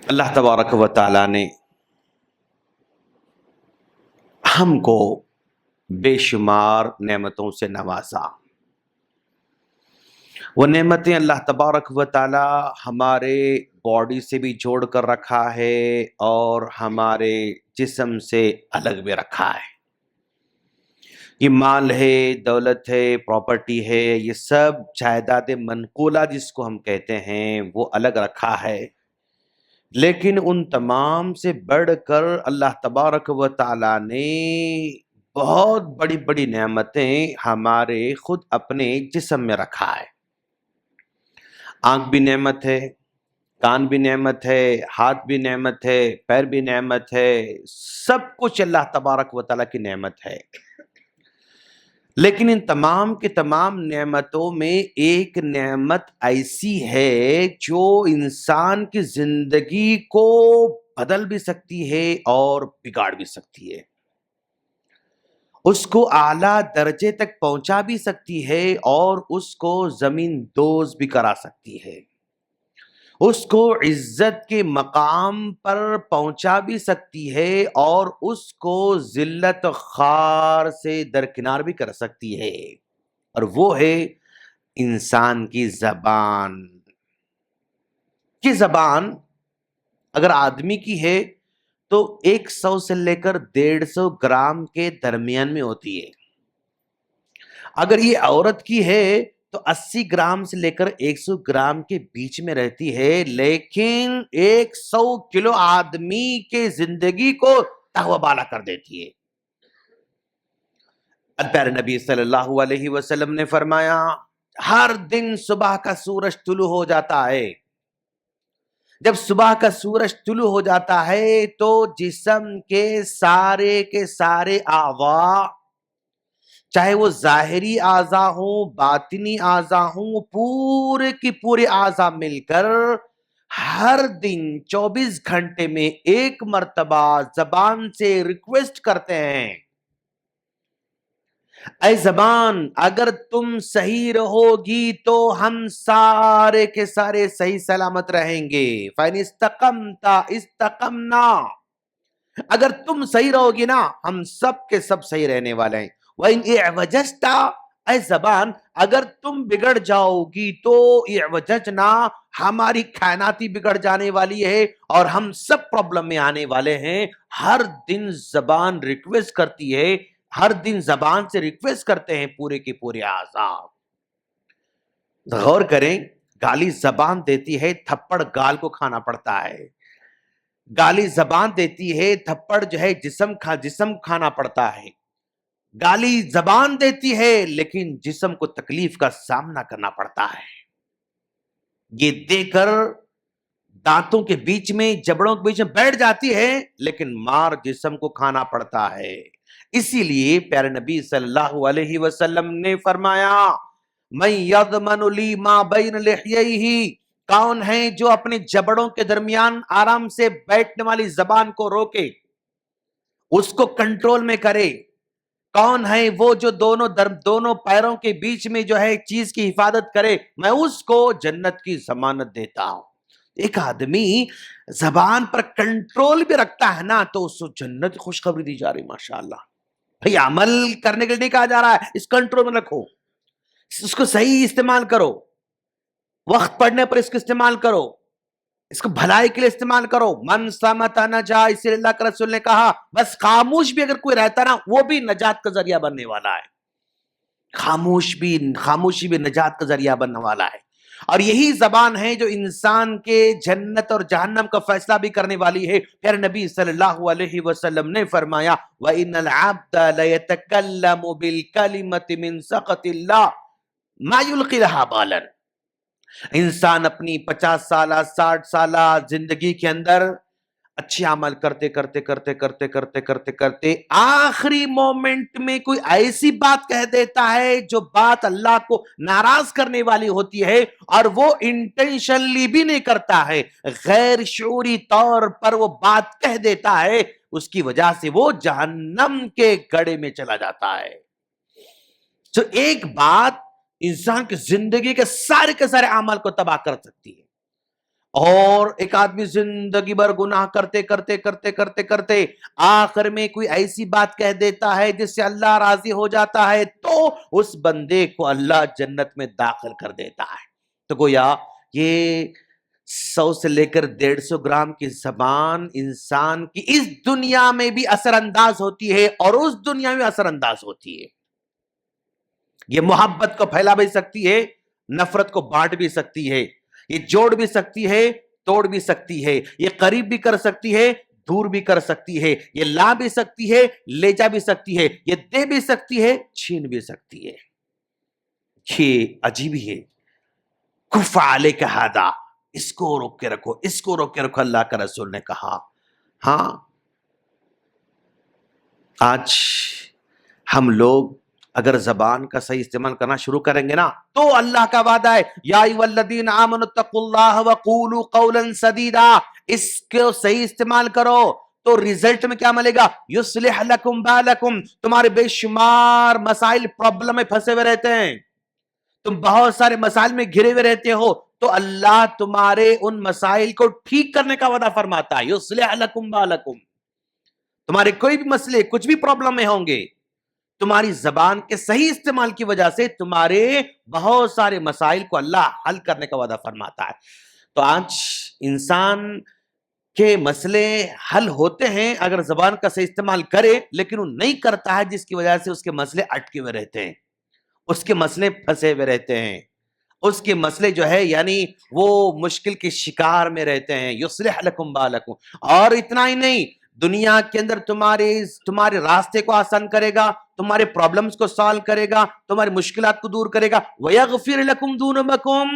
اللہ تبارک و تعالی نے ہم کو بے شمار نعمتوں سے نوازا۔ وہ نعمتیں اللہ تبارک و تعالی ہمارے باڈی سے بھی جوڑ کر رکھا ہے اور ہمارے جسم سے الگ بھی رکھا ہے۔ یہ مال ہے، دولت ہے، پراپرٹی ہے، یہ سب جائیداد منقولہ جس کو ہم کہتے ہیں وہ الگ رکھا ہے، لیکن ان تمام سے بڑھ کر اللہ تبارک و تعالی نے بہت بڑی بڑی نعمتیں ہمارے خود اپنے جسم میں رکھا ہے۔ آنکھ بھی نعمت ہے، کان بھی نعمت ہے، ہاتھ بھی نعمت ہے، پیر بھی نعمت ہے، سب کچھ اللہ تبارک و تعالیٰ کی نعمت ہے۔ لیکن ان تمام کے تمام نعمتوں میں ایک نعمت ایسی ہے جو انسان کی زندگی کو بدل بھی سکتی ہے اور بگاڑ بھی سکتی ہے، اس کو اعلیٰ درجے تک پہنچا بھی سکتی ہے اور اس کو زمین دوز بھی کرا سکتی ہے، اس کو عزت کے مقام پر پہنچا بھی سکتی ہے اور اس کو ذلت خار سے درکنار بھی کر سکتی ہے، اور وہ ہے انسان کی زبان۔ یہ زبان اگر آدمی کی ہے تو 100 سے لے کر 150 گرام کے درمیان میں ہوتی ہے، اگر یہ عورت کی ہے تو 80 گرام سے لے کر 100 گرام کے بیچ میں رہتی ہے، لیکن 100 کلو آدمی کے زندگی کو تہوہ بالا کر دیتی ہے۔ پیارے نبی صلی اللہ علیہ وسلم نے فرمایا، ہر دن صبح کا سورج طلوع ہو جاتا ہے، جب صبح کا سورج طلوع ہو جاتا ہے تو جسم کے سارے اعضاء، چاہے وہ ظاہری اعضاء ہوں، باطنی اعضاء ہوں، پورے کی پورے اعضاء مل کر ہر دن 24 گھنٹے میں ایک مرتبہ زبان سے ریکویسٹ کرتے ہیں، اے زبان اگر تم صحیح رہو گی تو ہم سارے کے سارے صحیح سلامت رہیں گے، فَإِنِ اسْتَقَمْتَ اسْتَقَمْنَا، اگر تم صحیح رہو گی نا ہم سب کے سب صحیح رہنے والے ہیں، وَإِنْ اِعْوَجَجْتَ، اے زبان اگر تم بگڑ جاؤ گی تو اِعْوَجَجْنَا، ہماری کائناتی بگڑ جانے والی ہے اور ہم سب پرابلم میں آنے والے ہیں۔ ہر دن زبان ریکویسٹ کرتی ہے، ہر دن زبان سے ریکویسٹ کرتے ہیں پورے کے پورے اعضاء۔ غور کریں، گالی زبان دیتی ہے، تھپڑ گال کو کھانا پڑتا ہے، گالی زبان دیتی ہے، تھپڑ جو ہے جسم کھانا پڑتا ہے، گالی زبان دیتی ہے لیکن جسم کو تکلیف کا سامنا کرنا پڑتا ہے، یہ دے کر دانتوں کے بیچ میں جبڑوں کے بیچ میں بیٹھ جاتی ہے لیکن مار جسم کو کھانا پڑتا ہے۔ اسی لیے پیارے نبی صلی اللہ علیہ وسلم نے فرمایا، مَن یضمن لی ما بین لحییہ، کون ہے جو اپنے جبڑوں کے درمیان آرام سے بیٹھنے والی زبان کو روکے، اس کو کنٹرول میں کرے، کون ہے وہ جو دونوں پیروں کے بیچ میں جو ہے چیز کی حفاظت کرے، میں اس کو جنت کی ضمانت دیتا ہوں۔ ایک آدمی زبان پر کنٹرول بھی رکھتا ہے نا تو اس کو جنت کی خوشخبری دی جا رہی، ماشاءاللہ۔ بھئی عمل کرنے کے لیے نہیں کہا جا رہا ہے، اس کنٹرول میں رکھو، اس کو صحیح استعمال کرو، وقت پڑھنے پر اس کو استعمال کرو، اس کو بھلائی کے لیے استعمال کرو۔ من صمت نجا، اس لیے اللہ کے رسول نے کہا بس خاموش بھی اگر کوئی رہتا نا وہ بھی نجات کا ذریعہ بننے والا ہے، خاموشی بھی نجات کا ذریعہ بننے والا ہے، اور یہی زبان ہے جو انسان کے جنت اور جہنم کا فیصلہ بھی کرنے والی ہے۔ پیارے نبی صلی اللہ علیہ وسلم نے فرمایا، وَإِنَّ الْعَبْدَ لَيَتَكَلَّمُ بِالْكَلِمَةِ مِنْ سَخَطِ اللَّهِ مَا يُلْقِي لَهَا بَالًا، انسان اپنی 50 سالہ 60 سالہ زندگی کے اندر اچھے عمل کرتے آخری مومنٹ میں کوئی ایسی بات کہہ دیتا ہے جو بات اللہ کو ناراض کرنے والی ہوتی ہے، اور وہ انٹینشنلی بھی نہیں کرتا ہے، غیر شعوری طور پر وہ بات کہہ دیتا ہے، اس کی وجہ سے وہ جہنم کے گڑھے میں چلا جاتا ہے۔ تو ایک بات انسان کی زندگی کے سارے اعمال کو تباہ کر سکتی ہے، اور ایک آدمی زندگی بھر گناہ کرتے کرتے کرتے کرتے کرتے آخر میں کوئی ایسی بات کہہ دیتا ہے جس سے اللہ راضی ہو جاتا ہے، تو اس بندے کو اللہ جنت میں داخل کر دیتا ہے۔ تو گویا یہ 100 سے لے کر 150 گرام کی زبان انسان کی اس دنیا میں بھی اثر انداز ہوتی ہے اور اس دنیا میں اثر انداز ہوتی ہے۔ یہ محبت کو پھیلا بھی سکتی ہے، نفرت کو بانٹ بھی سکتی ہے، یہ جوڑ بھی سکتی ہے، توڑ بھی سکتی ہے، یہ قریب بھی کر سکتی ہے، دور بھی کر سکتی ہے، یہ لا بھی سکتی ہے، لے جا بھی سکتی ہے، یہ دے بھی سکتی ہے، چھین بھی سکتی ہے۔ یہ عجیب ہی ہے۔ کف علیک ھذا، اس کو روک کے رکھو، اس کو روک کے رکھو، اللہ کا رسول نے کہا۔ ہاں آج ہم لوگ اگر زبان کا صحیح استعمال کرنا شروع کریں گے نا، تو اللہ کا وعدہ ہے یا ایھا الذین آمنوا اتقوا اللہ وقولوا قولا سدیدا، اس کو صحیح استعمال کرو تو ریزلٹ میں کیا ملے گا؟ یصلح لکم بالکم، تمہارے بے شمار مسائل پرابلم میں پھنسے ہوئے رہتے ہیں، تم بہت سارے مسائل میں گھرے ہوئے رہتے ہو، تو اللہ تمہارے ان مسائل کو ٹھیک کرنے کا وعدہ فرماتا ہے۔ یصلح لکم بالکم، تمہارے کوئی بھی مسئلے کچھ بھی پرابلم میں ہوں گے، تمہاری زبان کے صحیح استعمال کی وجہ سے تمہارے بہت سارے مسائل کو اللہ حل کرنے کا وعدہ فرماتا ہے۔ تو آج انسان کے مسئلے حل ہوتے ہیں اگر زبان کا صحیح استعمال کرے، لیکن وہ نہیں کرتا ہے، جس کی وجہ سے اس کے مسئلے اٹکے ہوئے رہتے ہیں، اس کے مسئلے پھنسے ہوئے رہتے ہیں، اس کے مسئلے جو ہے یعنی وہ مشکل کے شکار میں رہتے ہیں۔ یصلح لکم بالکم، اور اتنا ہی نہیں، دنیا کے اندر تمہارے راستے کو آسان کرے گا، تمہارے پرابلمز کو سالو کرے گا، تمہاری مشکلات کو دور کرے گا۔ وَيَغْفِرْ لَكُمْ ذُنُوبَكُمْ،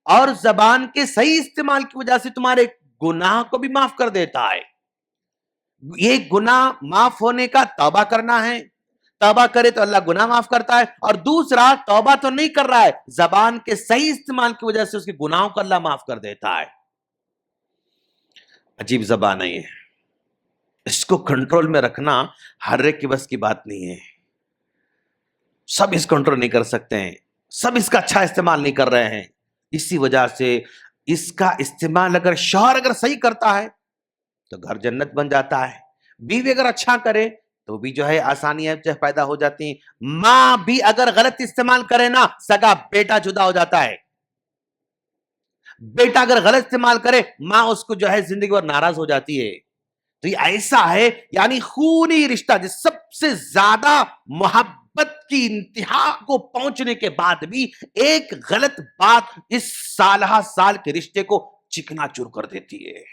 اور زبان کے صحیح استعمال کی وجہ سے تمہارے گناہ کو بھی معاف کر دیتا ہے۔ یہ گناہ معاف ہونے کا توبہ کرنا ہے، توبہ کرے تو اللہ گناہ معاف کرتا ہے، اور دوسرا توبہ تو نہیں کر رہا ہے، زبان کے صحیح استعمال کی وجہ سے اس کے گناہوں کو اللہ معاف کر دیتا ہے۔ عجیب زبان ہے یہ، اس کو کنٹرول میں رکھنا ہر ایک کی بس کی بات نہیں ہے، سب اس کنٹرول نہیں کر سکتے ہیں، سب اس کا اچھا استعمال نہیں کر رہے ہیں۔ اسی وجہ سے اس کا استعمال اگر شوہر اگر صحیح کرتا ہے تو گھر جنت بن جاتا ہے، بیوی اگر اچھا کرے تو بھی جو ہے آسانیاں پیدا ہو جاتی ہیں، ماں بھی اگر غلط استعمال کرے نا، سگا بیٹا جدا ہو جاتا ہے، بیٹا اگر غلط استعمال کرے، ماں اس کو جو ہے زندگی بھر ناراض ہو جاتی ہے۔ تو یہ ایسا ہے یعنی خونی رشتہ، جو سب سے زیادہ محبت کی انتہا کو پہنچنے کے بعد بھی ایک غلط بات اس سالہ سال کے رشتے کو چکنا چور کر دیتی ہے۔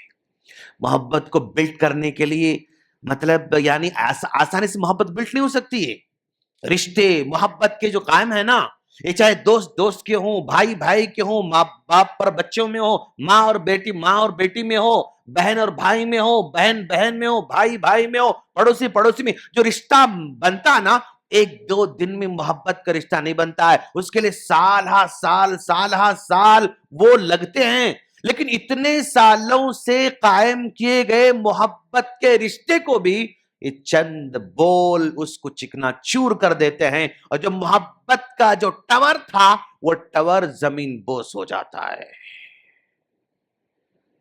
محبت کو بلڈ کرنے کے لیے مطلب یعنی آسانی سے محبت بلڈ نہیں ہو سکتی ہے۔ رشتے محبت کے جو قائم ہے نا، یہ چاہے دوست دوست کے ہوں، بھائی بھائی کے ہوں، ماں باپ پر بچوں میں ہو، ماں اور بیٹی میں ہو، بہن اور بھائی میں ہو، بہن بہن میں ہو، بھائی بھائی میں ہو، پڑوسی پڑوسی میں، جو رشتہ بنتا نا، ایک دو دن میں محبت کا رشتہ نہیں بنتا ہے، اس کے لیے سالہ سال وہ لگتے ہیں۔ لیکن اتنے سالوں سے قائم کیے گئے محبت کے رشتے کو بھی یہ چند بول اس کو چکنا چور کر دیتے ہیں، اور جو محبت کا جو ٹاور تھا وہ ٹاور زمین بوس ہو جاتا ہے۔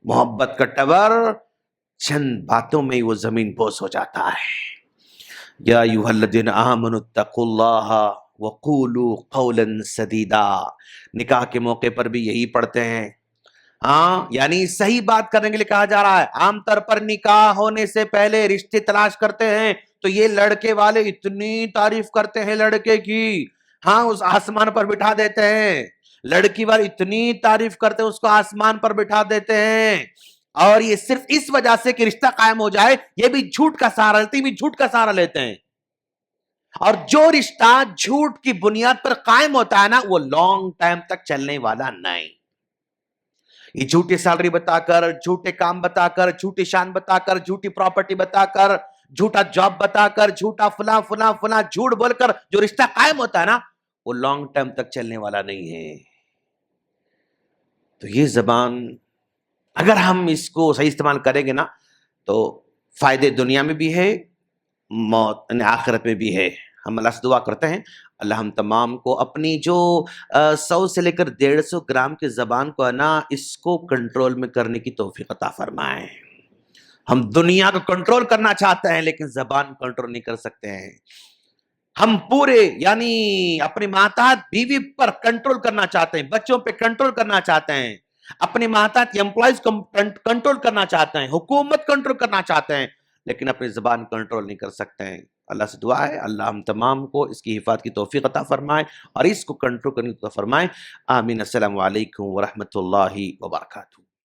محبت کا ٹاور چند باتوں میں وہ زمین بوس ہو جاتا ہے۔ یا ایھا الذین آمنوا اتقوا اللہ وقولوا قولا سدیدا، نکاح کے موقع پر بھی یہی پڑھتے ہیں، ہاں یعنی صحیح بات کرنے کے لیے کہا جا رہا ہے۔ عام طور پر نکاح ہونے سے پہلے رشتے تلاش کرتے ہیں تو یہ لڑکے والے اتنی تعریف کرتے ہیں لڑکے کی، ہاں اس آسمان پر بٹھا دیتے ہیں، لڑکی والے اتنی تعریف کرتے ہیں اس کو آسمان پر بٹھا دیتے ہیں، اور یہ صرف اس وجہ سے کہ رشتہ قائم ہو جائے، یہ بھی جھوٹ کا سہارا لیتے ہیں، بھی جھوٹ کا سہارا لیتے ہیں۔ اور جو رشتہ جھوٹ کی بنیاد پر قائم ہوتا ہے نا، وہ لانگ ٹائم تک چلنے والا نہیں۔ یہ جھوٹی سیلری بتا کر، جھوٹے کام بتا کر، جھوٹی شان بتا کر، جھوٹی پراپرٹی بتا کر، جھوٹا جاب بتا کر، جھوٹا فلاں فلاں فلاں جھوٹ بول کر جو رشتہ قائم ہوتا ہے نا، وہ لانگ ٹائم تک چلنے والا نہیں ہے۔ تو یہ زبان اگر ہم اس کو صحیح استعمال کریں گے نا، تو فائدے دنیا میں بھی ہے، موت آخرت میں بھی ہے۔ ہم اللہ سے دعا کرتے ہیں اللہ ہم تمام کو اپنی جو 100 سے لے کر 150 گرام کی زبان کو نا اس کو کنٹرول میں کرنے کی توفیق عطا فرمائے۔ ہم دنیا کو کنٹرول کرنا چاہتے ہیں لیکن زبان کنٹرول نہیں کر سکتے ہیں۔ ہم پورے یعنی اپنے محتاط بیوی پر کنٹرول کرنا چاہتے ہیں، بچوں پہ کنٹرول کرنا چاہتے ہیں، اپنے محتاط امپلائیز کو کنٹرول کرنا چاہتے ہیں، حکومت کنٹرول کرنا چاہتے ہیں، لیکن اپنی زبان کنٹرول نہیں کر سکتے ہیں۔ اللہ سے دعا ہے اللہ ہم تمام کو اس کی حفاظت کی توفیق عطا فرمائے اور اس کو کنٹرول کرنے کی توفیق فرمائے۔ آمین۔ السلام علیکم ورحمۃ اللہ وبرکاتہ۔